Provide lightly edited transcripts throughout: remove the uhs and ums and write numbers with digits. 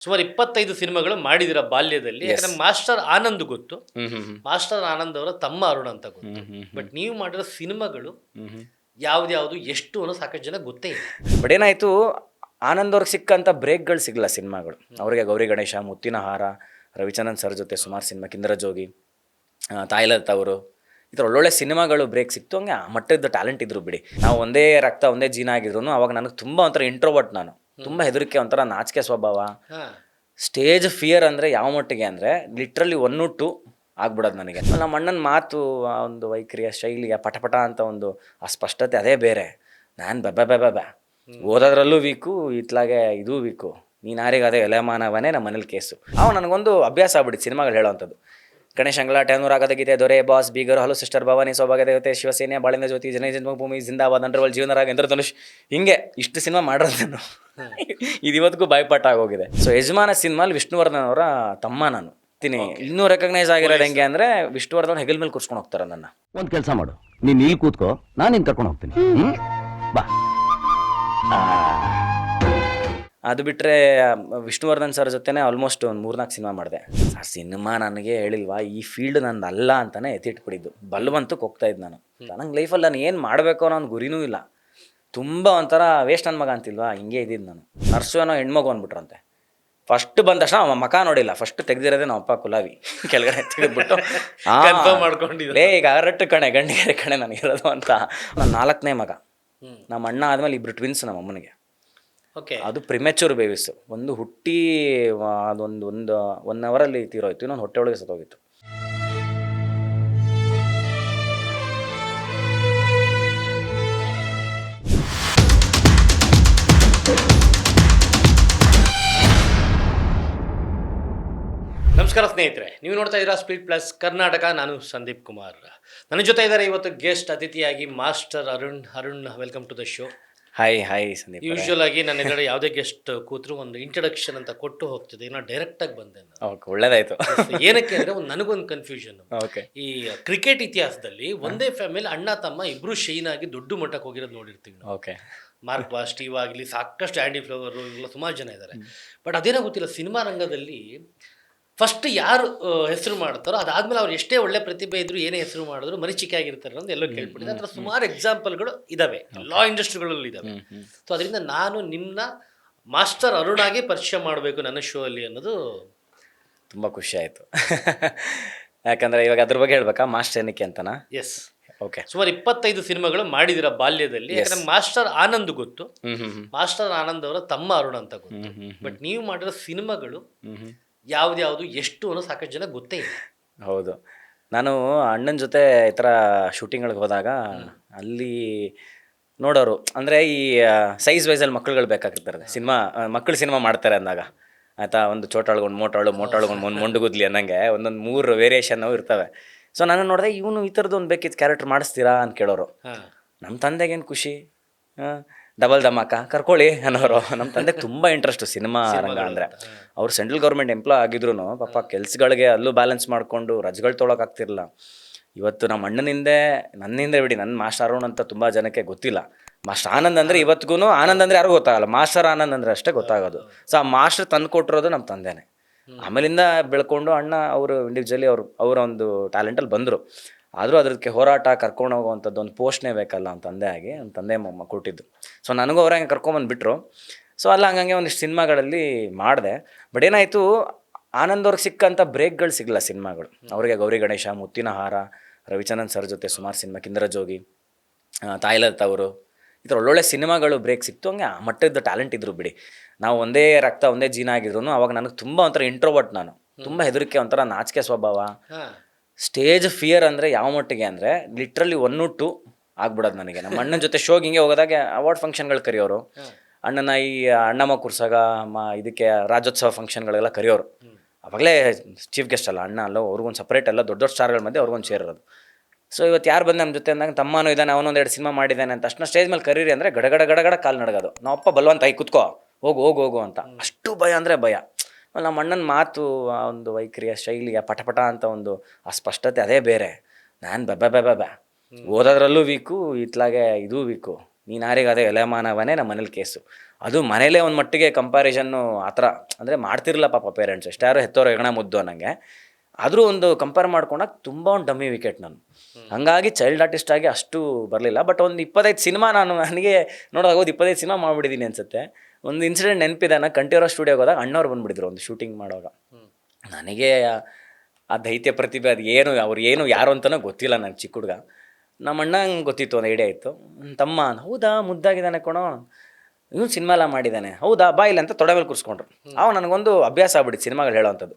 ಸುಮಾರು 25 ಸಿನಿಮಾಗಳು ಮಾಡಿದಿರ ಬಾಲ್ಯದಲ್ಲಿ. ಯೆಸ್. ಯಾಕಂದ್ರೆ ಮಾಸ್ಟರ್ ಆನಂದ್ ಗೊತ್ತು. ಹ್ಮ್ ಹ್ಮ್ ಹ್ಮ್ ಮಾಸ್ಟರ್ ಆನಂದ್ ಅವರ ತಮ್ಮ ಅರುಣ್ ಅಂತ ಗೊತ್ತು. ಹ್ಮ್ ಹ್ಮ್ ಬಟ್ ನೀವು ಮಾಡಿರೋ ಸಿನಿಮಾಗಳು ಹ್ಮ್ ಹ್ಮ್ ಯಾವ್ದ್ಯಾವ್ದು ಎಷ್ಟು ಅನ್ನೋ ಸಾಕಷ್ಟು ಜನ ಗೊತ್ತೇ ಇಲ್ಲ. ಬಟ್ ಏನಾಯ್ತು, ಆನಂದ್ ಅವ್ರಿಗೆ ಸಿಕ್ಕಂತ ಬ್ರೇಕ್ಗಳು ಸಿಗಲ್ಲ ಸಿನಿಮಾಗಳು. ಅವ್ರಿಗೆ ಗೌರಿ ಗಣೇಶ, ಮುತ್ತಿನ ಹಾರ, ರವಿಚಂದ್ರನ್ ಸರ್ ಜೊತೆ ಸುಮಾರು ಸಿನಿಮಾ, ಕಿಂದರ ಜೋಗಿ, ತಾಯ್ಲತ್ ಅವರು, ಈ ಥರ ಒಳ್ಳೊಳ್ಳೆ ಸಿನಿಮಾಗಳು ಬ್ರೇಕ್ ಸಿಕ್ತು. ಹಂಗೆ ಆ ಮಟ್ಟದ ಟ್ಯಾಲೆಂಟ್ ಇದ್ರು ಬಿಡಿ. ನಾವು ಒಂದೇ ರಕ್ತ ಒಂದೇ ಜೀನ ಆಗಿದ್ರು ಅವಾಗ ನನಗೆ ತುಂಬ ಒಂಥರ ಇಂಟ್ರೋವರ್ಟ್, ನಾನು ತುಂಬ ಹೆದರಿಕೆ, ಒಂಥರ ನಾಚಿಕೆ ಸ್ವಭಾವ, ಹಾ ಸ್ಟೇಜ್ ಫಿಯರ್ ಅಂದರೆ ಯಾವ ಮಟ್ಟಿಗೆ ಅಂದರೆ ಲಿಟ್ರಲಿ 1 to 2 ಆಗ್ಬಿಡೋದು ನನಗೆ. ನಮ್ಮ ಅಣ್ಣನ ಮಾತು, ಆ ಒಂದು ವೈಖರಿಯ ಶೈಲಿಯ ಪಟಪಟ ಅಂತ ಒಂದು ಆ ಸ್ಪಷ್ಟತೆ ಅದೇ ಬೇರೆ. ನಾನು ಬೆಬ್ಬೆ ಓದೋದ್ರಲ್ಲೂ ವೀಕು, ಇತ್ಲಾಗೆ ಇದೂ ವೀಕು, ನೀನು ಯಾರಿಗೆ ಅದೇ ಎಲೆಮಾನವನೇ ನಮ್ಮ ಮನೇಲಿ ಕೇಸು. ನನಗೊಂದು ಅಭ್ಯಾಸ ಆಗ್ಬಿಟ್ಟಿತ್ತು ಸಿನಿಮಾಗಳು ಹೇಳೋವಂಥದ್ದು. ಗಣೇಶ್ ಅಂಗ್ಲಾಟ, ಅನುರಾಗದ ಗೀತೆ, ದೊರೆ, ಬಾಸ್, ಬೀಗರು, ಹಲೋ ಸಿಸ್ಟರ್, ಭವಾನಿ, ಸೌಭಾಗ್ಯ ದೇವತೆ, ಶಿವಸೇನೆ, ಬಾಳಿಂದ ಜ್ಯೋತಿ, ಜನ ಜನ್ಮಭೂಮಿ, ಜಿಂದಾಬಾದ್, ಅಂಡರ್ವರ್ಲ್ಡ್, ಜೀವನರಾಗ, ಇಂದ್ರಧನುಷ್, ಹಿಂಗೆ ಇಷ್ಟು ಸಿನಿಮಾ ಮಾಡಿರೋದು ನಾನು. ಇದು ಇವತ್ತಿಗೂ ಬಾಯ್ಪಾಠ ಆಗೋಗಿದೆ. ಸೊ ಯಜಮಾನ ಸಿನಿಮಾಲಿ ವಿಷ್ಣುವರ್ಧನ್ ಅವರ ತಮ್ಮ ನಾನು ತಿನಿ. ಇನ್ನೂ ರೆಕಗ್ನೈಸ್ ಆಗಿರೋದು ಹೆಂಗೆ ಅಂದರೆ, ವಿಷ್ಣುವರ್ಧನ್ ಹೆಗಲ್ ಮೇಲೆ ಕೂರ್ಸ್ಕೊಂಡು ಹೋಗ್ತಾರೆ ನನ್ನ. ಒಂದ್ ಕೆಲಸ ಮಾಡು, ನೀನ್ ಇಲ್ಲಿ ಕೂತ್ಕೋ, ನಾನು ನಿನ್ ಕರ್ಕೊಂಡು ಹೋಗ್ತೀನಿ. ಬಾ. ಅದು ಬಿಟ್ಟರೆ ವಿಷ್ಣುವರ್ಧನ್ ಸರ್ ಜೊತೆನೇ ಆಲ್ಮೋಸ್ಟ್ ಒಂದು 3-4 ಸಿನಿಮಾ ಮಾಡಿದೆ. ಸರ್ ಸಿನಿಮಾ ನನಗೆ ಹೇಳಿಲ್ವಾ, ಈ ಫೀಲ್ಡ್ ನಂದು ಅಲ್ಲ ಅಂತಲೇ ಎತ್ತಿಟ್ಬಿಟ್ಟಿದ್ದು. ಬಲ್ವಂತಕ್ಕೆ ಹೋಗ್ತಾಯಿದ್ದು ನಾನು. ನಂಗೆ ಲೈಫಲ್ಲಿ ನಾನು ಏನು ಮಾಡಬೇಕು ಅನ್ನೋ ಒಂದು ಗುರಿನೂ ಇಲ್ಲ. ತುಂಬ ಒಂಥರ ವೇಸ್ಟ್ ನನ್ನ ಮಗ ಅಂತಿಲ್ವಾ, ಹಿಂಗೆ ಇದ್ದಿದ್ದು ನಾನು. ನರ್ಸು ಏನೋ ಹೆಣ್ಮಗು ಅಂದ್ಬಿಟ್ರಂತೆ. ಫಸ್ಟ್ ಬಂದ ತಕ್ಷಣ ಅವ ಮಕ ನೋಡಿಲ್ಲ, ಫಸ್ಟ್ ತೆಗ್ದಿರೋದೇ ನಮ್ಮ ಅಪ್ಪ ಕುಲಾವಿ ಕೆಳಗಡೆ ತೆಗೆದ್ಬಿಟ್ಟು ಮಾಡ್ಕೊಂಡಿದ್ದೆ ಈಗ ಅರಟ್ಟು ಕಣೆ ಗಂಡಿಗೆ ಕಣೆ ನನಗಿರೋದು ಅಂತ. ನಾನು 4ನೇ ಮಗ. ನಮ್ಮ ಅಣ್ಣ ಆದಮೇಲೆ 2 ಟ್ವಿನ್ಸ್ ನಮ್ಮ ಅಮ್ಮನಿಗೆ. ಓಕೆ. ಅದು ಪ್ರಿಮೆಚೂರ್ ಬೇಬೀಸ್. ಒಂದು ಹುಟ್ಟಿ ಅದೊಂದು 1 ಅವರಲ್ಲಿ ತೀರೋಯ್ತು, ಇನ್ನೊಂದು ಹೊಟ್ಟೆ ಒಳಗೆ ಸತ್ತೋಗಿತ್ತು. ನಮಸ್ಕಾರ ಸ್ನೇಹಿತರೆ, ನೀವು ನೋಡ್ತಾ ಇದ್ದೀರಾ ಸ್ಪೀಡ್ ಪ್ಲಸ್ ಕರ್ನಾಟಕ. ನಾನು ಸಂದೀಪ್ ಕುಮಾರ್. ನನ್ನ ಜೊತೆ ಇದ್ದಾರೆ ಇವತ್ತು ಗೆಸ್ಟ್ ಅತಿಥಿಯಾಗಿ master Arun. Welcome to the show. Hi Sandeep. Usual ಆಗಿ ನನ್ನ ಎದುರುಗಡೆ ಯಾವುದೇ ಗೆಸ್ಟ್ ಕೂತ್ರು ಒಂದು ಇಂಟ್ರಡಕ್ಷನ್ ಅಂತ ಕೊಟ್ಟು ಹೋಗ್ತಿದೆ. ನಾನು ಡೈರೆಕ್ಟ್ ಆಗಿ ಬಂದೆ ನಾನು. ಓಕೆ, ಒಳ್ಳೇದಾಯ್ತು. ಏನಕ್ಕೆ ಅಂದ್ರೆ ನನಗೊಂದು ಕನ್ಫ್ಯೂಷನ್. ಓಕೆ. ಈ ಕ್ರಿಕೆಟ್ ಇತಿಹಾಸದಲ್ಲಿ ಒಂದೇ ಫ್ಯಾಮಿಲಿ ಅಣ್ಣ ತಮ್ಮ ಇಬ್ರು ಶೈನ್ ಆಗಿ ದೊಡ್ಡ ಮಟ್ಟಕ್ಕೆ ಹೋಗಿರೋದು ನೋಡಿರ್ತೀವಿ ನಾವು. ಓಕೆ. ಮಾರ್ಕ್ ಬಾ, ಸ್ಟೀವ್ ಆಗಲಿ, ಸಾಕಷ್ಟು ಆ್ಯಂಡಿ ಫ್ಲವರ್, ಇವೆಲ್ಲ ಸುಮಾರು ಜನ ಇದ್ದಾರೆ. ಬಟ್ ಅದೇನೋ ಗೊತ್ತಿಲ್ಲ, ಸಿನಿಮಾ ರಂಗದಲ್ಲಿ ಫಸ್ಟ್ ಯಾರು ಹೆಸರು ಮಾಡ್ತಾರೋ ಅದಾದ್ಮೇಲೆ ಅವ್ರು ಎಷ್ಟೇ ಒಳ್ಳೆ ಪ್ರತಿಭೆ ಇದ್ರು, ಏನೇ ಹೆಸರು ಮಾಡಿದ್ರು ಮರೀಚಿಕೆ ಆಗಿರ್ತಾರೆ ಅಂತ ಎಲ್ಲೋ ಕೇಳ್ಬಿಟ್ಟಿದೆ. ಅದರ ಸುಮಾರು ಎಕ್ಸಾಂಪಲ್ಗಳು ಇದಾವೆ, ಲಾ ಇಂಡಸ್ಟ್ರಿಗಳಲ್ಲಿ ಇದಾವೆ. ಸೊ ಅದರಿಂದ ನಾನು ನಿಮ್ಮನ್ನ ಮಾಸ್ಟರ್ ಅರುಣ್ ಆಗಿ ಪರಿಚಯ ಮಾಡಬೇಕು ನನ್ನ ಶೋ ಅಲ್ಲಿ ಅನ್ನೋದು ತುಂಬ ಖುಷಿ ಆಯಿತು. ಯಾಕಂದರೆ ಇವಾಗ ಅದ್ರ ಬಗ್ಗೆ ಹೇಳ್ಬೇಕಾ, ಮಾಸ್ಟರ್ ಏನಕ್ಕೆ ಅಂತನಾ? ಎಸ್. ಓಕೆ. ಸುಮಾರು 25 ಸಿನಿಮಾಗಳು ಮಾಡಿದಿರ ಬಾಲ್ಯದಲ್ಲಿ. ಯಾಕಂದ್ರೆ ಮಾಸ್ಟರ್ ಆನಂದ್ ಗೊತ್ತು. ಮಾಸ್ಟರ್ ಆನಂದ್ ಅವರ ತಮ್ಮ ಅರುಣ್ ಅಂತ ಗೊತ್ತು. ಬಟ್ ನೀವು ಮಾಡಿರೋ ಸಿನಿಮಾಗಳು ಯಾವ್ದ್ಯಾವ್ದು ಎಷ್ಟು ಅನ್ನೋ ಸಾಕಷ್ಟು ಜನ ಗೊತ್ತೇ ಇಲ್ಲ. ಹೌದು. ನಾನು ಅಣ್ಣನ ಜೊತೆ ಈ ಥರ ಶೂಟಿಂಗ್ಗಳಿಗೆ ಹೋದಾಗ ಅಲ್ಲಿ ನೋಡೋರು ಅಂದರೆ ಈ ಸೈಜ್ ವೈಸಲ್ಲಿ ಮಕ್ಕಳುಗಳು ಬೇಕಾಗಿರ್ತಾರೆ. ಮಕ್ಕಳು ಸಿನಿಮಾ ಮಾಡ್ತಾರೆ ಅಂದಾಗ ಆಯಿತಾ, ಒಂದು ಚೋಟಾಳ್ಗೊಂಡು ಮೋಟಾಳ್ಗೊಂಡು ಒಂದು ಮೊಂಡುಗುದ್ಲಿ ಅನ್ನಂಗೆ ಒಂದೊಂದು 3 ವೇರಿಯೇಷನ್ ಇರ್ತವೆ. ಸೊ ನಾನು ನೋಡಿದೆ, ಇವನು ಈ ಥರದ್ದು ಒಂದು ಬೇಕಿತ್ತು ಕ್ಯಾರೆಕ್ಟರ್ ಮಾಡಿಸ್ತೀರಾ ಅಂತ ಕೇಳೋರು. ನಮ್ಮ ತಂದೆಗೇನು ಖುಷಿ, ಡಬಲ್ ಧಮಾಕ ಕರ್ಕೊಳ್ಳಿ ಅನ್ನೋರು. ನಮ್ಮ ತಂದೆಗೆ ತುಂಬ ಇಂಟ್ರೆಸ್ಟು ಸಿನಿಮಾ ರಂಗ ಅಂದರೆ. ಅವ್ರು ಸೆಂಟ್ರಲ್ ಗೌರ್ಮೆಂಟ್ ಎಂಪ್ಲಾಯ್ ಆಗಿದ್ರು ಪಾಪ ಕೆಲ್ಸಗಳಿಗೆ ಅಲ್ಲೂ ಬ್ಯಾಲೆನ್ಸ್ ಮಾಡಿಕೊಂಡು ರಜಗಳು ತೊಗೊಳಕ್ಕಾಗ್ತಿರಲಿಲ್ಲ. ಇವತ್ತು ನಮ್ಮ ನನ್ನಿಂದ ಬಿಡಿ, ನನ್ನ ಮಾಸ್ಟರ್ ಅರುಣ್ ಅಂತ ತುಂಬ ಜನಕ್ಕೆ ಗೊತ್ತಿಲ್ಲ. ಮಾಸ್ಟರ್ ಆನಂದ್ ಅಂದರೆ ಇವತ್ತಿಗೂ ಆನಂದ್ ಅಂದರೆ ಯಾರಿಗೂ ಗೊತ್ತಾಗಲ್ಲ, ಮಾಸ್ಟರ್ ಆನಂದ್ ಅಂದರೆ ಅಷ್ಟೇ ಗೊತ್ತಾಗೋದು. ಸೊ ಆ ಮಾಸ್ಟರ್ ತಂದು ಕೊಟ್ಟಿರೋದು ನಮ್ಮ ತಂದೆನೇ. ಆಮೇಲಿಂದ ಬೆಳ್ಕೊಂಡು ಅಣ್ಣ ಅವರು ಇಂಡಿವಿಜುವಲಿ ಅವರ ಒಂದು ಟ್ಯಾಲೆಂಟಲ್ಲಿ ಬಂದರು. ಆದರೂ ಅದಕ್ಕೆ ಹೋರಾಟ, ಕರ್ಕೊಂಡು ಹೋಗುವಂಥದ್ದು ಒಂದು ಪೋಷಣೆ ಬೇಕಲ್ಲ ನಮ್ಮ ತಂದೆ ಆಗಿ, ನಮ್ಮ ತಂದೆ ಕೊಟ್ಟಿದ್ದು. ಸೊ ನನಗೂ ಅವ್ರ ಹಂಗೆ ಕರ್ಕೊಂಬಂದುಬಿಟ್ರು. ಸೊ ಅಲ್ಲ ಹಂಗಂಗೆ ಒಂದಿಷ್ಟು ಸಿನಿಮಾಗಳಲ್ಲಿ ಮಾಡಿದೆ. ಬಟ್ ಏನಾಯಿತು, ಆನಂದ್ ಅವ್ರಿಗೆ ಸಿಕ್ಕಂಥ ಬ್ರೇಕ್ಗಳು ಸಿಗಲ್ಲ ಸಿನಿಮಾಗಳು. ಅವ್ರಿಗೆ ಗೌರಿ ಗಣೇಶ, ಮುತ್ತಿನ ಹಾರ, ರವಿಚಂದ್ರನ್ ಸರ್ ಜೊತೆ ಸುಮಾರು ಸಿನಿಮಾ, ಕಿಂದರ ಜೋಗಿ, ತಾಯ್ಲತ್ ಅವರು, ಈ ಥರ ಒಳ್ಳೊಳ್ಳೆ ಸಿನಿಮಾಗಳು ಬ್ರೇಕ್ ಸಿಕ್ತು. ಹಂಗೆ ಆ ಮಟ್ಟದ ಟ್ಯಾಲೆಂಟ್ ಇದ್ರು ಬಿಡಿ. ನಾವು ಒಂದೇ ರಕ್ತ ಒಂದೇ ಜೀನ ಆಗಿದ್ರು ಅವಾಗ ನನಗೆ ತುಂಬ ಒಂಥರ ಇಂಟ್ರೋವರ್ಟ್, ನಾನು ತುಂಬ ಹೆದರಿಕೆ, ಒಂಥರ ನಾಚಿಕೆ ಸ್ವಭಾವ, ಸ್ಟೇಜ್ ಫಿಯರ್ ಅಂದರೆ ಯಾವ ಮಟ್ಟಿಗೆ ಅಂದರೆ ಲಿಟ್ರಲಿ 1 to 2 ಆಗ್ಬಿಡೋದು ನನಗೆ. ನಮ್ಮ ಅಣ್ಣನ ಜೊತೆ ಶೋಗೆ ಹಿಂಗೆ ಹೋಗೋದಾಗ ಅವಾರ್ಡ್ ಫಂಕ್ಷನ್ಗಳು ಕರೆಯೋರು. ಅಣ್ಣನ ಈ ಅಣ್ಣಮ್ಮ ಕುರ್ಸಾಗ ಇದಕ್ಕೆ ರಾಜ್ಯೋತ್ಸವ ಫಂಕ್ಷನ್ಗಳೆಲ್ಲ ಕರೆಯೋರು. ಅವಾಗಲೇ ಚೀಫ್ ಗೆಸ್ಟ್ ಅಲ್ಲ ಅಣ್ಣ, ಅಲ್ಲ ಅವ್ರಿಗೊಂದು ಸಪ್ರೇಟ್ ಎಲ್ಲ ದೊಡ್ಡ ದೊಡ್ಡ ಸ್ಟಾರ್ಗಳ ಮಧ್ಯೆ ಅವ್ರಿಗೊಂದು ಚೇರ್ ಇರೋದು. ಸೊ ಇವತ್ತು ಯಾರು ಬಂದು ನಮ್ಮ ಜೊತೆ ಅಂದಾಗ ತಮ್ಮನೂ ಇದ್ದಾನೆ, ಅವನೊಂದು 2 ಸಿನಿಮಾ ಮಾಡಿದ್ದಾನೆ ಅಂತ ತಕ್ಷಣ ಸ್ಟೇಜ್ ಮೇಲೆ ಕರೀರಿ ಅಂದರೆ ಗಡಗಡ ಕಾಲು ನಡಗೋದು. ನಾವಪ್ಪ ಬಲ್ವಂತ ಕುತ್ಕೋ, ಹೋಗು ಅಂತ. ಅಷ್ಟು ಭಯ ಅಂದರೆ ಭಯ. ನಮ್ಮ ಅಣ್ಣನ ಮಾತು, ಆ ಒಂದು ವೈಖರಿಯ ಶೈಲಿಯ ಪಟಪಟ ಅಂತ ಒಂದು ಆ ಸ್ಪಷ್ಟತೆ ಅದೇ ಬೇರೆ. ನಾನು ಬೆಬ್ಬೆ ಓದೋದ್ರಲ್ಲೂ ವೀಕು, ಇತ್ಲಾಗೆ ಇದೂ ವೀಕು, ನೀನು ಯಾರಿಗೆ ಅದೇ ಎಲೆಮಾನವನೇ ನಮ್ಮ ಮನೇಲಿ ಕೇಸು. ಅದು ಮನೇಲೇ ಒಂದು ಮಟ್ಟಿಗೆ ಕಂಪ್ಯಾರಿಸನ್ನು ಆ ಥರ ಅಂದರೆ ಮಾಡ್ತಿರಲಿಲ್ಲ ಪಾಪ ಪೇರೆಂಟ್ಸ್, ಎಷ್ಟಾರು ಹೆತ್ತೋರು ಹೆಗಣ ಮುದ್ದು ಅನ್ನಂಗೆ. ಆದರೂ ಒಂದು ಕಂಪೇರ್ ಮಾಡ್ಕೊಂಡಾಗ ತುಂಬ ಒಂದು ಡಮ್ಮಿ ವಿಕೆಟ್ ನಾನು. ಹಾಗಾಗಿ ಚೈಲ್ಡ್ ಆರ್ಟಿಸ್ಟ್ ಆಗಿ ಅಷ್ಟು ಬರಲಿಲ್ಲ. ಬಟ್ ಒಂದು 25 ಸಿನಿಮಾ ನನಗೆ ನೋಡೋದಾಗ 25 ಸಿನಿಮಾ ಮಾಡಿಬಿಟ್ಟಿದ್ದೀನಿ ಅನ್ಸುತ್ತೆ. ಒಂದು ಇನ್ಸಿಡೆಂಟ್ ನೆನಪಿದೆ, ನಾನು ಕಂಠೀರವ ಸ್ಟುಡಿಯೋಗೆ ಹೋದಾಗ ಅಣ್ಣವ್ರು ಬಂದುಬಿಟ್ಟಿದ್ರು ಒಂದು ಶೂಟಿಂಗ್ ಮಾಡುವಾಗ. ನನಗೆ ಆ ದೈತ್ಯ ಪ್ರತಿಭೆ ಅದು ಏನು ಅವ್ರು ಏನು ಯಾರು ಅಂತಲೂ ಗೊತ್ತಿಲ್ಲ, ನನಗೆ ಚಿಕ್ಕ ಹುಡುಗ. ನಮ್ಮ ಅಣ್ಣಂಗೆ ಗೊತ್ತಿತ್ತು, ಒಂದು ಐಡಿಯಾ ಇತ್ತು. ತಮ್ಮ ಹೌದಾ ಮುದ್ದಾಗಿದ್ದಾನೆ ಕಣೋ, ಇವನು ಸಿನಿಮಾ ಎಲ್ಲ ಮಾಡಿದ್ದಾನೆ, ಹೌದಾ ಬಾಯಿಲ್ಲ ಅಂತ ತೊಡೆ ಮೇಲೆ ಕೂರಿಸ್ಕೊಂಡ್ರು. ಅವಾಗ ನನಗೊಂದು ಅಭ್ಯಾಸ ಆಗ್ಬಿಟ್ಟಿತ್ತು ಸಿನಿಮಾಗಳು ಹೇಳೋವಂಥದ್ದು.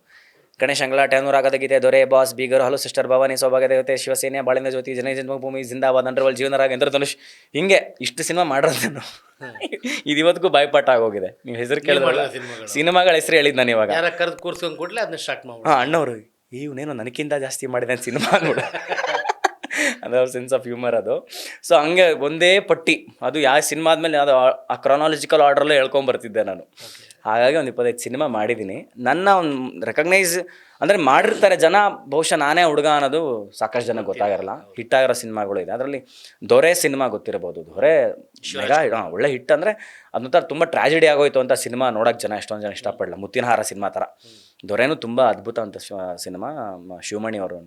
ಗಣೇಶ್ ಅಂಗ್ಲ, ಟೆನೂರ್ ಆಗದ ಗೀತೆ, ದೊರೆ, ಬಾಸ್, ಬೀಗರು, ಹಲೋ ಸಿಸ್ಟರ್, ಭವಾನಿ, ಸೌಭಾಗ್ಯ ದೇವತೆ, ಶಿವಸೇನೆ, ಬಾಳಿಂದ ಜ್ಯೋತಿ, ಜನ ಜನ್ಮಭೂಮಿ, ಜಿಂದಾಬಾದ್, ಅಂಡರ್ವರ್ಲ್ಡ್, ಜೀವನರಾಗ, ಇಂದ್ರಧನುಷ್, ಹಿಂಗೆ ಇಷ್ಟು ಸಿನಿಮಾ ಮಾಡಿರೋದು ನಾನು. ಇದು ಇವತ್ತಿಗೂ ಬಾಯ್ಪಾಠ ಆಗೋಗಿದೆ. ನೀವು ಹೆಸರು ಕೇಳಿದ್ರಲ್ಲ, ಸಿನಿಮಾಗಳ ಹೆಸರು ಹೇಳಿದ್ದು ನಾನು ಇವಾಗ. ಯಾರ ಕರೆದು ಕೂರ್ಸ್ಕೊಂಡು ಕೊಡ್ಲೆ ಅದನ್ನ ಸ್ಟಾರ್ಟ್ ಮಾಡಿ. ಹಾಂ, ಅಣ್ಣವರು ಇವನೇನೋ ನನಗಿಂತ ಜಾಸ್ತಿ ಮಾಡಿದೆ ಸಿನಿಮಾ ನೋಡ. ಅದು ಸೆನ್ಸ್ ಆಫ್ ಹ್ಯೂಮರ್ ಅದು. ಸೊ ಹಂಗೆ ಒಂದೇ ಪಟ್ಟಿ, ಅದು ಯಾವ ಸಿನಿಮಾ ಆದಮೇಲೆ ಅದು ಆ ಕ್ರಾನಾಲಜಿಕಲ್ ಆರ್ಡ್ರಲ್ಲೇ ಹೇಳ್ಕೊಂಬರ್ತಿದ್ದೆ ನಾನು. ಹಾಗಾಗಿ ಒಂದು 25 ಸಿನಿಮಾ ಮಾಡಿದ್ದೀನಿ. ನನ್ನ ಒಂದು ರೆಕಗ್ನೈಸ್ ಅಂದರೆ ಮಾಡಿರ್ತಾರೆ ಜನ, ಬಹುಶಃ ನಾನೇ ಹುಡುಗ ಅನ್ನೋದು ಸಾಕಷ್ಟು ಜನ ಗೊತ್ತಾಗಿರಲ್ಲ. ಹಿಟ್ಟಾಗಿರೋ ಸಿನಿಮಾಗಳು ಇದೆ. ಅದರಲ್ಲಿ ದೊರೆ ಸಿನಿಮಾ ಗೊತ್ತಿರಬಹುದು. ದೊರೆ ಮೆಗಾ ಒಳ್ಳೆ ಹಿಟ್. ಅಂದರೆ ಅದೊಂಥರ ತುಂಬ ಟ್ರಾಜಿಡಿ ಆಗೋಯ್ತು ಅಂತ ಸಿನಿಮಾ ನೋಡೋಕೆ ಜನ ಎಷ್ಟೊಂದು ಜನ ಇಷ್ಟಪಡಲ್ಲ. ಮುತ್ತಿನಹಾರ ಸಿನಿಮಾ ಥರ ದೊರೆನೂ ತುಂಬ ಅದ್ಭುತ ಅಂತ ಸಿನಿಮಾ, ಶಿವಮಣಿ ಅವರು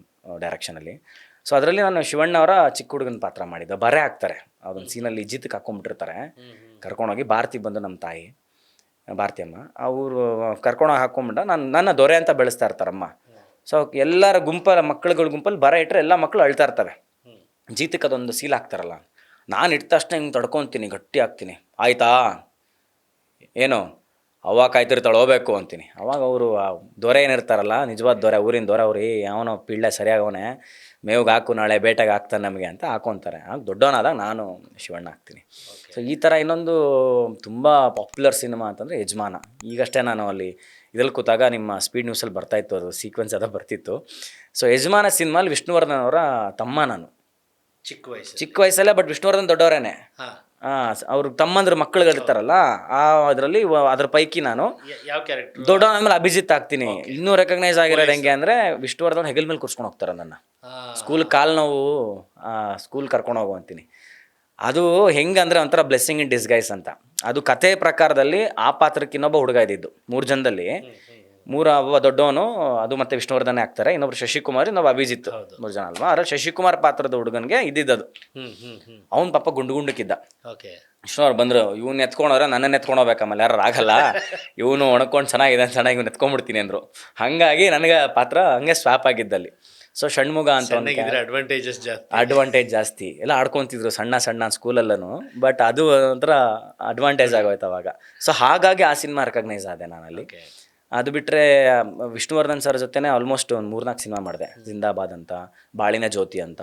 ಡೈರೆಕ್ಷನಲ್ಲಿ. ಸೊ ಅದರಲ್ಲಿ ನಾನು ಶಿವಣ್ಣವರ ಚಿಕ್ಕ ಹುಡುಗನ ಪಾತ್ರ ಮಾಡಿದ್ದೆ. ಬರೆ ಆಗ್ತಾರೆ ಅದೊಂದು ಸೀನಲ್ಲಿ, ಜಿತ್ತಿಗೆ ಹಾಕ್ಕೊಂಡ್ಬಿಟ್ಟಿರ್ತಾರೆ. ಕರ್ಕೊಂಡೋಗಿ ಭಾರತಿ ಬಂದು ನಮ್ಮ ತಾಯಿ ಭಾರತಿ ಅಮ್ಮ ಅವರು ಕರ್ಕೊಂಡೋಗಿ ಹಾಕ್ಕೊಂಬಿಟ್ಟ ನನ್ನ ದೊರೆ ಅಂತ ಬೆಳೆಸ್ತಾ ಇರ್ತಾರಮ್ಮ. ಸೊ ಎಲ್ಲರ ಮಕ್ಕಳುಗಳ ಗುಂಪಲ್ಲಿ ಬರ ಇಟ್ಟರೆ ಎಲ್ಲ ಮಕ್ಕಳು ಅಳ್ತಾ ಇರ್ತವೆ. ಜೀತಕ್ಕೆ ಅದೊಂದು ಸೀಲ್ ಹಾಕ್ತಾರಲ್ಲ, ನಾನು ಇಟ್ಟ ತಕ್ಷಣ ಹಿಂಗೆ ತಡ್ಕೊತೀನಿ, ಗಟ್ಟಿ ಆಗ್ತೀನಿ, ಆಯಿತಾ ಏನು ಅವ್ವ ಕಾಯ್ತಿರ್ತಾಳೆ ಹೋಗ್ಬೇಕು ಅಂತೀನಿ. ಅವಾಗ ಅವರು ದೊರೆ ಏನಿರ್ತಾರಲ್ಲ, ನಿಜವಾದ ದೊರೆ, ಊರಿನ ದೊರೆ, ಅವ್ರು ಯಾವನೋ ಪಿಳ್ಳೆ ಸರಿಯಾಗವನೇ, ಮೇವಿಗೆ ಹಾಕು ನಾಳೆ ಬೇಟೆಗೆ ಹಾಕ್ತಾನೆ ನಮಗೆ ಅಂತ ಹಾಕೊತಾರೆ. ಆಗ ದೊಡ್ಡವನಾದಾಗ ನಾನು ಶಿವಣ್ಣ ಆಗ್ತೀನಿ. ಸೊ ಈ ಥರ ಇನ್ನೊಂದು ತುಂಬ ಪಾಪ್ಯುಲರ್ ಸಿನಿಮಾ ಅಂತಂದರೆ ಯಜಮಾನ. ಈಗಷ್ಟೇ ನಾನು ಅಲ್ಲಿ ಇದ್ರಲ್ಲಿ ಕೂತಾಗ ನಿಮ್ಮ ಸ್ಪೀಡ್ ನ್ಯೂಸಲ್ಲಿ ಬರ್ತಾಯಿತ್ತು, ಅದು ಸೀಕ್ವೆನ್ಸ್ ಅದ ಬರ್ತಿತ್ತು. ಸೊ ಯಜಮಾನ ಸಿನಿಮಾಲಿ ವಿಷ್ಣುವರ್ಧನ್ ಅವರ ತಮ್ಮ ನಾನು. ಚಿಕ್ಕ ವಯಸ್ಸಲ್ಲೇ, ಬಟ್ ವಿಷ್ಣುವರ್ಧನ್ ದೊಡ್ಡವರೇನೆ. ಅವ್ರ ತಮ್ಮಂದ್ರ ಮಕ್ಕಳುಗಳಿರ್ತಾರಲ್ಲ, ಅದರಲ್ಲಿ ಅದ್ರ ಪೈಕಿ ನಾನು ಯಾವ ಕ್ಯಾರೆಕ್ಟರ್ ದೊಡ್ಡವನ ಆದ್ಮೇಲೆ ಅಭಿಜಿತ್ ಆಗ್ತೀನಿ. ಇನ್ನೂ ರೆಕಗ್ನೈಸ್ ಆಗಿರೋದು ಹೆಂಗೆ ಅಂದರೆ, ವಿಷ್ಣುವರ್ಧನ್ ಹೆಗಲ್ ಮೇಲೆ ಕೂರ್ಸ್ಕೊಂಡು ಹೋಗ್ತಾರೆ ನನ್ನ. ಸ್ಕೂಲ್ ಕಾಲು ನೋವು, ಸ್ಕೂಲ್ ಕರ್ಕೊಂಡು ಹೋಗು ಅಂತೀನಿ. ಅದು ಹೆಂಗಂದ್ರೆ ಒಂಥರ ಬ್ಲೆಸ್ಸಿಂಗ್ ಇನ್ ಡಿಸ್ಗೈಸ್ ಅಂತ. ಅದು ಕಥೆ ಪ್ರಕಾರದಲ್ಲಿ ಆ ಪಾತ್ರಕ್ಕೆ ಇನ್ನೊಬ್ಬ ಹುಡುಗ ಇದ್ದಿದ್ದು. 3 ಜನದಲ್ಲಿ 3 ಒಬ್ಬ ದೊಡ್ಡವನು, ಅದು ಮತ್ತೆ ವಿಷ್ಣುವರ್ಧನೇ ಆಗ್ತಾರೆ, ಇನ್ನೊಬ್ರು ಶಶಿಕುಮಾರ್, ಇನ್ನೊಬ್ಬ ಅಭಿಜಿತ್, 3 ಜನ ಅಲ್ವಾ. ಅದ್ರಲ್ಲಿ ಶಶಿಕುಮಾರ್ ಪಾತ್ರದ ಹುಡುಗನಿಗೆ ಇದ್ದಿದ್ದದು. ಅವ್ನ ಪಾಪ ಗುಂಡಕ್ಕಿದ್ದ. ವಿಷ್ಣುವ್ರು ಬಂದರು, ಇವ್ನು ಎತ್ಕೊಂಡವ್ರೆ ನನ್ನನ್ನು ಎತ್ಕೊಂಡು ಹೋಗ್ಬೇಕಮ್ಮಲ್ಲಿ ಯಾರು ಆಗಲ್ಲ, ಇವನು ಒಣಕೊಂಡು ಚೆನ್ನಾಗಿದೆ ಚೆನ್ನಾಗಿ ಇವ್ನು ಎತ್ಕೊಂಡ್ಬಿಡ್ತೀನಿ ಅಂದರು. ಹಾಗಾಗಿ ನನಗೆ ಪಾತ್ರ ಹಂಗೆ ಸ್ವಾಪ್ ಆಗಿದ್ದಲ್ಲಿ. ಸೊ ಷಣ್ಮುಗ ಅಂತ ಅಡ್ವಾಂಟೇಜ್ ಜಾಸ್ತಿ ಎಲ್ಲ ಆಡ್ಕೊತಿದ್ರು ಸಣ್ಣ ಸ್ಕೂಲಲ್ಲೂ. ಬಟ್ ಅದು ಒಂಥರ ಅಡ್ವಾಂಟೇಜ್ ಆಗೋಯ್ತು ಅವಾಗ. ಸೊ ಹಾಗಾಗಿ ಆ ಸಿನಿಮಾ ರೆಕಗ್ನೈಸ್ ಆದೆ ನಾನಲ್ಲಿ. ಅದು ಬಿಟ್ಟರೆ ವಿಷ್ಣುವರ್ಧನ್ ಸರ್ ಜೊತೆನೇ ಆಲ್ಮೋಸ್ಟ್ ಒಂದು 3-4 ಸಿನಿಮಾ ಮಾಡಿದೆ. ಜಿಂದಾಬಾದ್ ಅಂತ, ಬಾಳಿನ ಜ್ಯೋತಿ ಅಂತ,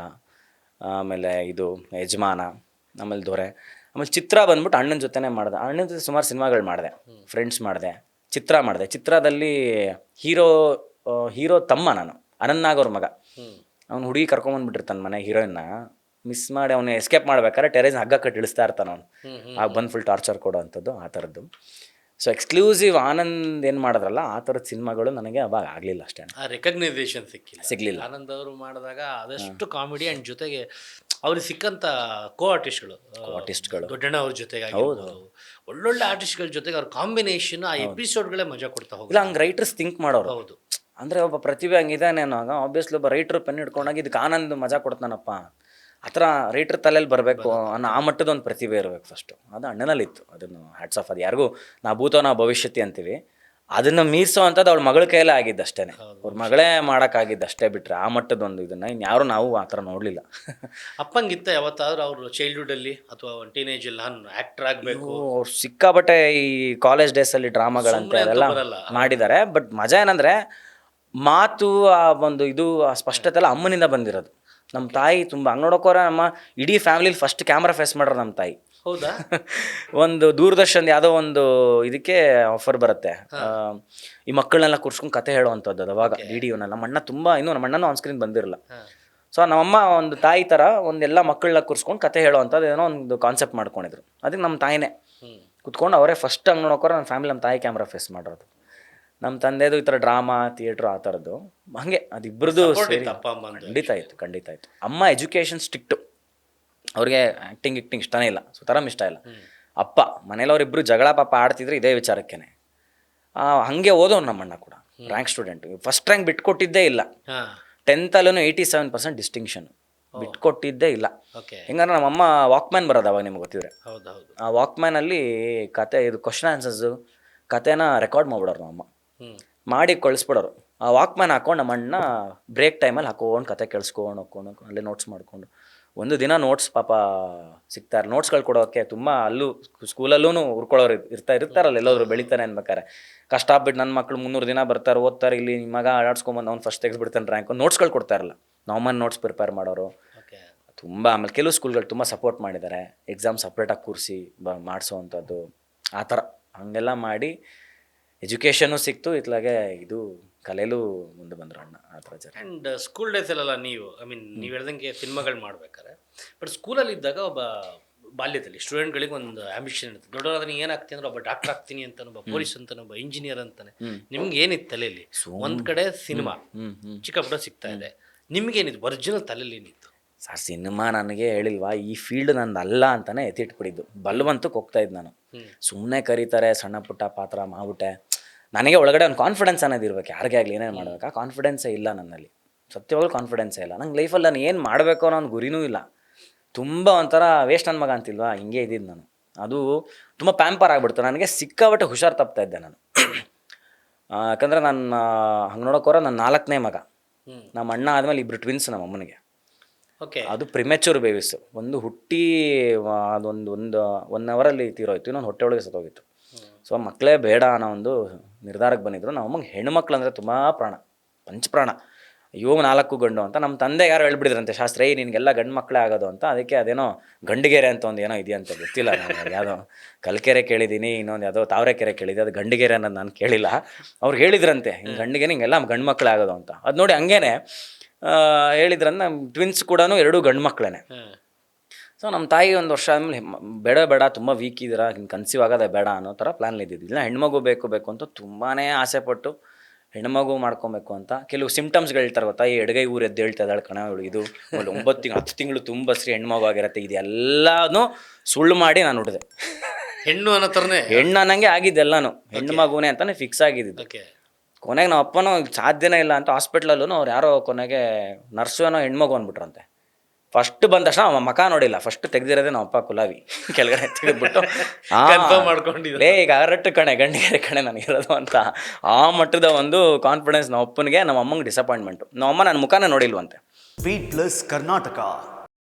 ಆಮೇಲೆ ಇದು ಯಜಮಾನ, ಆಮೇಲೆ ದೊರೆ, ಆಮೇಲೆ ಚಿತ್ರ ಬಂದ್ಬಿಟ್ಟು ಅಣ್ಣನ ಜೊತೆನೇ ಮಾಡಿದೆ. ಅಣ್ಣನ ಜೊತೆ ಸುಮಾರು ಸಿನಿಮಾಗಳು ಮಾಡಿದೆ. ಫ್ರೆಂಡ್ಸ್ ಮಾಡಿದೆ, ಚಿತ್ರ ಮಾಡಿದೆ. ಚಿತ್ರದಲ್ಲಿ ಹೀರೋ ತಮ್ಮ ನಾನು, ಅನನ್ನಾಗ್ ಅವ್ರ ಮಗ. ಅವ್ನು ಹುಡುಗಿ ಕರ್ಕೊಂಬಂದ್ಬಿಟ್ಟಿರ್ತಾನೆ ಮನೆ ಹೀರೋಯಿನ್ನ, ಮಿಸ್ ಮಾಡಿ ಅವನು ಎಸ್ಕೇಪ್ ಮಾಡ್ಬೇಕಾದ್ರೆ ಟೆರೇಸ್ ಹಗ್ಗ ಕಟ್ಟಿ ಇಳಿಸ್ತಾ ಇರ್ತಾನೆ ಅವನು. ಆಗ ಬಂದು ಫುಲ್ ಟಾರ್ಚರ್ ಕೊಡೋ ಅಂಥದ್ದು ಆ ಥರದ್ದು. ಸೊ ಎಕ್ಸ್ಕ್ಲೂಸಿವ್ ಆನಂದ್ ಏನು ಮಾಡಿದ್ರಲ್ಲ ಆ ಥರದ ಸಿನಿಮಾಗಳು ನನಗೆ ಅವಾಗ ಆಗಲಿಲ್ಲ ಅಷ್ಟೇ. ರೆಕಗ್ನೈಸೇಷನ್ ಸಿಗಲಿಲ್ಲ. ಆನಂದ್ ಅವರು ಮಾಡಿದಾಗ ಆದಷ್ಟು ಕಾಮಿಡಿ ಆ್ಯಂಡ್ ಜೊತೆಗೆ ಅವ್ರಿಗೆ ಸಿಕ್ಕಂಥ ಆರ್ಟಿಸ್ಟ್ಗಳು ದೊಡ್ಡಣ್ಣ ಅವ್ರ ಜೊತೆಗೆ ಒಳ್ಳೊಳ್ಳೆ ಆರ್ಟಿಸ್ಟ್ಗಳ ಜೊತೆಗೆ ಅವ್ರ ಕಾಂಬಿನೇಷನ್, ಆ ಎಪಿಸೋಡ್ಗಳೇ ಮಜಾ ಕೊಡ್ತಾ ಹೋಗಿಲ್ಲ. ಹಂಗೆ ರೈಟರ್ಸ್ ಥಿಂಕ್ ಮಾಡೋರು. ಹೌದು, ಅಂದರೆ ಒಬ್ಬ ಪ್ರತಿಭೆ ಹಂಗಿದ್ದಾನೆ ಅನ್ನೋವಾಗ ಆಬ್ವಿಯಸ್ಲಿ ಒಬ್ಬ ರೈಟ್ರ್ ಪೆನ್ ಹಿಡ್ಕೊಂಡಾಗ ಇದಕ್ಕೆ ಆನಂದ್ ಮಜಾ ಕೊಡ್ತಾನಪ್ಪ, ಆ ಥರ ರೈಟ್ರ್ ತಲೆಯಲ್ಲಿ ಬರಬೇಕು ಅನ್ನೋ ಆ ಮಟ್ಟದ ಒಂದು ಪ್ರತಿಭೆ ಇರಬೇಕು ಫಸ್ಟು. ಅದು ಅಣ್ಣನಲ್ಲಿತ್ತು. ಅದನ್ನು ಹ್ಯಾಟ್ಸ್ ಆಫ್. ಅದು ಯಾರಿಗೂ ನಾ ಭೂತೋ ನಾ ಭವಿಷ್ಯತಿ ಅಂತೀವಿ, ಅದನ್ನು ಮೀರಿಸೋ ಅಂಥದ್ದು ಅವ್ಳ ಮಗಳ ಕೈಯಲ್ಲೇ ಆಗಿದ್ದಷ್ಟೇ. ಅವ್ರ ಮಗಳೇ ಮಾಡೋಕ್ಕಾಗಿದ್ದಷ್ಟೇ, ಬಿಟ್ಟರೆ ಆ ಮಟ್ಟದೊಂದು ಇದನ್ನು ಇನ್ಯಾರು ನಾವು ಆ ಥರ ನೋಡಲಿಲ್ಲ. ಅಪ್ಪಂಗಿತ್ತ ಯಾವತ್ತಾದ್ರೂ ಅವರು ಚೈಲ್ಡ್ಹುಡ್ಡಲ್ಲಿ ಅಥವಾ ಒಂದು ಟೀನೇಜಲ್ಲಿ ನಾನು ಆ್ಯಕ್ಟರ್ ಆಗಬೇಕು? ಅವ್ರು ಸಿಕ್ಕಾಬಟ್ಟೆ ಈ ಕಾಲೇಜ್ ಡೇಸಲ್ಲಿ ಡ್ರಾಮಾಗಳಂತೆ ಅದೆಲ್ಲ ಮಾಡಿದ್ದಾರೆ. ಬಟ್ ಮಜಾ ಏನಂದರೆ ಮಾತು, ಆ ಒಂದು ಇದು ಆ ಸ್ಪಷ್ಟತೆ ಎಲ್ಲ ಅಮ್ಮನಿಂದ ಬಂದಿರೋದು. ನಮ್ಮ ತಾಯಿ ತುಂಬ ಹಂಗೆ ನೋಡೋಕೋರ ನಮ್ಮ ಇಡೀ ಫ್ಯಾಮಿಲಿಲಿ ಫಸ್ಟ್ ಕ್ಯಾಮ್ರಾ ಫೇಸ್ ಮಾಡ್ರೆ ನಮ್ಮ ತಾಯಿ. ಹೌದಾ? ಒಂದು ದೂರದರ್ಶನ ಯಾವುದೋ ಒಂದು ಇದಕ್ಕೆ ಆಫರ್ ಬರುತ್ತೆ, ಈ ಮಕ್ಕಳನ್ನೆಲ್ಲ ಕೂರ್ಸ್ಕೊಂಡು ಕತೆ ಹೇಳುವಂಥದ್ದು. ಅದು ಅವಾಗ ವಿಡಿಯೋನೆಲ್ಲ ನಮ್ಮ ಅಣ್ಣ ತುಂಬ, ಇನ್ನೂ ನಮ್ಮ ಅಣ್ಣನೂ ಆನ್ ಸ್ಕ್ರೀನ್ ಬಂದಿರಲ್ಲ. ಸೊ ನಮ್ಮಮ್ಮ ಒಂದು ತಾಯಿ ಥರ ಒಂದೆಲ್ಲ ಮಕ್ಕಳನ್ನ ಕೂರ್ಸ್ಕೊಂಡು ಕತೆ ಹೇಳುವಂಥದ್ದು ಏನೋ ಒಂದು ಕಾನ್ಸೆಪ್ಟ್ ಮಾಡ್ಕೊಂಡಿದ್ರು. ಅದಕ್ಕೆ ನಮ್ಮ ತಾಯಿನೇ ಕುತ್ಕೊಂಡು ಅವರೇ ಫಸ್ಟ್ ಹಂಗೆ ನೋಡೋಕೋರ ನನ್ನ ಫ್ಯಾಮಿಲಿ ನಮ್ಮ ತಾಯಿ ಕ್ಯಾಮ್ರಾ ಫೇಸ್ ಮಾಡೋದು. ನಮ್ಮ ತಂದೆದು ಈ ಥರ ಡ್ರಾಮಾ, ಥಿಯೇಟ್ರು ಆ ಥರದ್ದು. ಹಾಗೆ ಅದಿಬ್ಬರದು ಖಂಡಿತ ಇತ್ತು. ಅಮ್ಮ ಎಜುಕೇಷನ್ ಸ್ಟ್ರಿಕ್ಟು, ಅವ್ರಿಗೆ ಆ್ಯಕ್ಟಿಂಗ್ ಇಷ್ಟನೇ ಇಲ್ಲ, ಸುತರಾಮ್ ಇಷ್ಟ ಇಲ್ಲ. ಅಪ್ಪ ಮನೇಲವರಿಬ್ಬರು ಜಗಳ ಪಾಪ ಆಡ್ತಿದ್ರು ಇದೇ ವಿಚಾರಕ್ಕೇನೆ. ಹಾಗೆ ಓದೋನು ನಮ್ಮಣ್ಣ ಕೂಡ ರ್ಯಾಂಕ್ ಸ್ಟೂಡೆಂಟ್, ಫಸ್ಟ್ ರ್ಯಾಂಕ್ ಬಿಟ್ಕೊಟ್ಟಿದ್ದೇ ಇಲ್ಲ. ಹಾಂ 10th 87% ಡಿಸ್ಟಿಂಕ್ಷನ್, ಬಿಟ್ಕೊಟ್ಟಿದ್ದೇ ಇಲ್ಲ. ಓಕೆ. ಹೆಂಗಂದ್ರೆ ನಮ್ಮಮ್ಮ ವಾಕ್ಮ್ಯಾನ್ ಬರೋದು ಅವಾಗ ನಿಮ್ಗೆ ಗೊತ್ತಿದ್ರೆ, ಹೌದು ಹೌದು. ಆ ವಾಕ್ಮ್ಯಾನಲ್ಲಿ ಕತೆ ಇದು ಕ್ವಶನ್ ಆನ್ಸರ್ಸು ಕತೆನ ರೆಕಾರ್ಡ್ ಮಾಡ್ಬಿಡೋರು ನಮ್ಮಮ್ಮ, ಮಾಡಿ ಕಳಿಸ್ಬಿಡೋರು. ಆ ವಾಕ್ಮ್ಯಾನ್ ಹಾಕೊಂಡು ನಮ್ಮ ಅಣ್ಣ ಬ್ರೇಕ್ ಟೈಮಲ್ಲಿ ಹಾಕೊಂಡು ಕತೆ ಕೇಳಿಸ್ಕೊಂಡು ಹೋಗ್ಕೊಂಡು ಅಲ್ಲೇ ನೋಟ್ಸ್ ಮಾಡಿಕೊಂಡು ಒಂದು ದಿನ ನೋಟ್ಸ್ ಪಾಪ ಸಿಗ್ತಾರೆ, ನೋಟ್ಸ್ಗಳು ಕೊಡೋಕ್ಕೆ ತುಂಬ ಅಲ್ಲೂ ಸ್ಕೂಲಲ್ಲೂ ಉರ್ಕೊಳ್ಳೋರು ಇರ್ತಾರಲ್ಲ ಎಲ್ಲೋದ್ರು ಬೆಳಿತಾನೆ ಅನ್ಬೇಕಾರೆ. ಕಷ್ಟ ಆಗ್ಬಿಟ್ಟು ನನ್ನ ಮಕ್ಕಳು 300 ದಿನ ಬರ್ತಾರೆ ಓದ್ತಾರೆ, ಇಲ್ಲಿ ನಿಮ್ಮ ಮಗ ಆಡಾಡ್ಸ್ಕೊಂಬಂದು ಅವ್ನು ಫಸ್ಟ್ ತೆಗೆದ್ಬಿಡ್ತಾನೆ ರ್ಯಾಂಕ್, ನೋಟ್ಸ್ಗಳು ಕೊಡ್ತಾರಲ್ಲ, ನಮ್ಮನ್ನ ನೋಟ್ಸ್ ಪ್ರಿಪೇರ್ ಮಾಡೋರು ತುಂಬ. ಆಮೇಲೆ ಕೆಲವು ಸ್ಕೂಲ್ಗಳು ತುಂಬ ಸಪೋರ್ಟ್ ಮಾಡಿದ್ದಾರೆ, ಎಕ್ಸಾಮ್ ಸಪ್ರೇಟಾಗಿ ಕೂರಿಸಿ ಮಾಡಿಸೋ ಅಂಥದ್ದು ಆ ಥರ ಹಾಗೆಲ್ಲ ಮಾಡಿ ಎಜುಕೇಷನ್ನು ಸಿಕ್ತು, ಇತ್ಲಾಗೆ ಇದು ಕಲೆಯಲ್ಲೂ ಮುಂದೆ ಬಂದರು ಅಣ್ಣ ಆ ಥರ ಜನ. ಆ್ಯಂಡ್ ಸ್ಕೂಲ್ ಡೇಸಲ್ಲೆಲ್ಲ ನೀವು ನೀವು ಹೇಳ್ದಂಗೆ ಸಿನಿಮಾಗಳು ಮಾಡ್ಬೇಕಾರೆ, ಬಟ್ ಸ್ಕೂಲಲ್ಲಿ ಇದ್ದಾಗ ಒಬ್ಬ ಬಾಲ್ಯದಲ್ಲಿ ಸ್ಟೂಡೆಂಟ್ಗಳಿಗೆ ಒಂದು ಆಂಬಿಷನ್ ಇರುತ್ತೆ, ದೊಡ್ಡವರಾದ್ರೆ ನೀನು ಏನಾಗ್ತೀನಿ ಅಂದ್ರೆ ಒಬ್ಬ ಡಾಕ್ಟರ್ ಆಗ್ತೀನಿ ಅಂತಾನೆ, ಒಬ್ಬ ಪೊಲೀಸ್ ಅಂತಾನೆ, ಒಬ್ಬ ಇಂಜಿನಿಯರ್ ಅಂತಾನೆ. ನಿಮ್ಗೆ ಏನಿತ್ತು ತಲೆಯಲ್ಲಿ? ಒಂದು ಕಡೆ ಸಿನಿಮಾ ಚಿಕ್ಕ ಪುಟ್ಟ ಸಿಗ್ತಾ ಇದೆ, ನಿಮ್ಗೇನಿತ್ತು ಒರಿಜಿನಲ್ ತಲೆಯಲ್ಲಿ ಏನಿತ್ತು? ಸರ್ ಸಿನಿಮಾ ನನಗೆ ಹೇಳಿಲ್ವಾ, ಈ ಫೀಲ್ಡ್ ನಂದು ಅಲ್ಲ ಅಂತಾನೆ ಎತ್ತಿಟ್ಬಿಟ್ಟಿದ್ದು, ಬಲ್ವಂತಕ್ಕೆ ಹೋಗ್ತಾ ಇದ್ದು ನಾನು. ಸುಮ್ಮನೆ ಕರೀತಾರೆ ಸಣ್ಣ ಪುಟ್ಟ ಪಾತ್ರ ಮಾಡ್ಬಿಟ್ಟೆ, ನನಗೆ ಒಳಗಡೆ ಒಂದು ಕಾನ್ಫಿಡೆನ್ಸ್ ಅನ್ನೋದು ಇರ್ಬೇಕು, ಯಾರಿಗೇ ಆಗಲಿ ಏನೇನು ಮಾಡ್ಬೇಕು, ಆ ಕಾನ್ಫಿಡೆನ್ಸೇ ಇಲ್ಲ ನನ್ನಲ್ಲಿ, ಸತ್ಯವಾಗ್ಲೂ ಕಾನ್ಫಿಡೆನ್ಸೇ ಇಲ್ಲ. ನಂಗೆ ಲೈಫಲ್ಲಿ ನಾನು ಏನು ಮಾಡಬೇಕು ಅನ್ನೋ ಒಂದು ಗುರಿನೂ ಇಲ್ಲ, ತುಂಬ ಒಂಥರ ವೇಸ್ಟ್ ನನ್ನ ಮಗ ಅಂತಿಲ್ವಾ, ಹಿಂಗೆ ಇದ್ದಿದ್ದು ನಾನು. ಅದು ತುಂಬ ಪ್ಯಾಂಪರ್ ಆಗಿಬಿಡ್ತು ನನಗೆ, ಸಿಕ್ಕಾಬಟ್ಟೆ ಹುಷಾರು ತಪ್ತಾ ಇದ್ದೆ ನಾನು. ಯಾಕಂದರೆ ನಾನು ಹಂಗೆ ನೋಡೋಕೋರ ನಾನು 4ನೇ ಮಗ, ನಮ್ಮ ಅಣ್ಣ ಆದಮೇಲೆ 2 ಟ್ವಿನ್ಸ್ ನಮ್ಮ ಅಮ್ಮನಿಗೆ. ಓಕೆ. ಅದು ಪ್ರಿಮೆಚೂರ್ ಬೇಬಿಸ್, ಒಂದು ಹುಟ್ಟಿ ಅದೊಂದು 1 ಅವರಲ್ಲಿ ತೀರೋಯ್ತು, ಇನ್ನೊಂದು ಹೊಟ್ಟೆ ಒಳಗೆ ಸತ್ತೋಗಿತ್ತು. ಸೊ ಮಕ್ಕಳೇ ಬೇಡ ಅನ್ನೋ ಒಂದು ನಿರ್ಧಾರಕ್ಕೆ ಬಂದಿದ್ರು. ನಮ್ಮ ಅಮ್ಮಗೆ ಹೆಣ್ಮಕ್ಳು ಅಂದರೆ ತುಂಬ ಪ್ರಾಣ, ಪಂಚಪ್ರಾಣ. ಅಯ್ಯೋ 4 ಗಂಡು ಅಂತ. ನಮ್ಮ ತಂದೆ ಯಾರು ಹೇಳ್ಬಿಡಿದ್ರಂತೆ ಶಾಸ್ತ್ರ, ನಿನಗೆಲ್ಲ ಗಂಡು ಮಕ್ಕಳೇ ಆಗೋದು ಅಂತ. ಅದಕ್ಕೆ ಅದೇನೋ ಗಂಡಿಗೆರೆ ಅಂತ ಒಂದು ಏನೋ ಇದೆಯಂತ ಗೊತ್ತಿಲ್ಲ ನನಗೆ, ಯಾವುದೋ ಕಲ್ಕೆರೆ ಕೇಳಿದ್ದೀನಿ, ಇನ್ನೊಂದು ಯಾವುದೋ ತಾವರೆಕೆರೆ ಕೇಳಿದ್ದೆ, ಅದು ಗಂಡಿಗೆರೆ ಅನ್ನೋದು ನಾನು ಕೇಳಿಲ್ಲ. ಅವ್ರು ಹೇಳಿದ್ರಂತೆ ಹಿಂಗೆ ಗಂಡಿಗೆ ಹಿಂಗೆಲ್ಲ ಗಂಡು ಮಕ್ಕಳೇ ಆಗೋದು ಅಂತ. ಅದು ನೋಡಿ ಹಂಗೇನೆ ಹೇಳಿದ್ರಂತ. ನಮ್ಮ ಟ್ವಿನ್ಸ್ ಕೂಡ 2 ಗಂಡು ಮಕ್ಕಳೇ. ಸೊ ನಮ್ಮ ತಾಯಿ ಒಂದು ವರ್ಷ ಆದಮೇಲೆ ಬೇಡ ತುಂಬ ವೀಕ್ ಇದ್ದೀರಾ, ಹಿಂಗೆ ಕನ್ಸೀವ್ ಆಗೋದೇ ಬೇಡ ಅನ್ನೋ ಥರ ಪ್ಲ್ಯಾನ್ ಇದ್ದಿದ್ದು. ಇಲ್ಲ ಹೆಣ್ಮಗು ಬೇಕು ಅಂತ ತುಂಬಾ ಆಸೆಪಟ್ಟು ಹೆಣ್ಮಗು ಮಾಡ್ಕೊಬೇಕು ಅಂತ. ಕೆಲವು ಸಿಮ್ಟಮ್ಸ್ಗಳು ಹೇಳ್ತಾರೆ ಗೊತ್ತಾ, ಈ ಎಡಗೈ ಊರು ಎದ್ದು ಹೇಳ್ತಾ ಇದ್ದಾಳೆ ಕಣ ಇವಳು, ಇದು 9 ತಿಂಗಳು 10 ತಿಂಗಳು ತುಂಬಸ್ರಿ ಹೆಣ್ಮಗು ಆಗಿರತ್ತೆ, ಇದೆಲ್ಲನೂ ಸುಳ್ಳು ಮಾಡಿ ನಾನು ಹುಟ್ಟಿದೆ. ಹೆಣ್ಣು ಅನ್ನೋ ಥರನೇ ಹೆಣ್ಣು ಅನ್ನಂಗೆ ಆಗಿದ್ದೆಲ್ಲಾನು, ಹೆಣ್ಣು ಮಗುನೇ ಅಂತಾನೆ ಫಿಕ್ಸ್ ಆಗಿದ್ದು. ಕೊನೆಗೆ ನಮ್ಮ ಅಪ್ಪನೂ ಸಾಧ್ಯನೇ ಇಲ್ಲ ಅಂತ ಹಾಸ್ಪಿಟ್ಲಲ್ಲೂ ಅವ್ರು ಯಾರೋ ಕೊನೆಗೆ ನರ್ಸು ಏನೋ ಹೆಣ್ಮಗು ಅಂದ್ಬಿಟ್ರಂತೆ. ಫಸ್ಟ್ ಬಂದ ತಕ್ಷಣ ಅವ ಮಕ ನೋಡಿಲ್ಲ, ಫಸ್ಟ್ ತೆಗ್ದಿರೋದೇ ನಮ್ಮ ಅಪ್ಪ ಕುಲಾವಿ ಕೆಳಗಡೆ ತೆಗೆದ್ಬಿಟ್ಟು ಮಾಡ್ಕೊಂಡಿದ್ದೆ, ಈಗ ಅರಟ್ಟು ಕಣೆ ಗಂಡಿಗೆರೆ ಕಣೆ ನನಗಿರೋದು ಅಂತ. ಆ ಮಟ್ಟದ ಒಂದು ಕಾನ್ಫಿಡೆನ್ಸ್ ನಮ್ಮ ಅಪ್ಪನಿಗೆ. ನಮ್ಮ ಅಮ್ಮಂಗೆ ಡಿಸಪಾಯಿಂಟ್ಮೆಂಟು, ನಮ್ಮ ಅಮ್ಮ ನನ್ನ ಮುಖಾನೇ ನೋಡಿಲ್ವಂತೆ. Speed Plus Karnataka.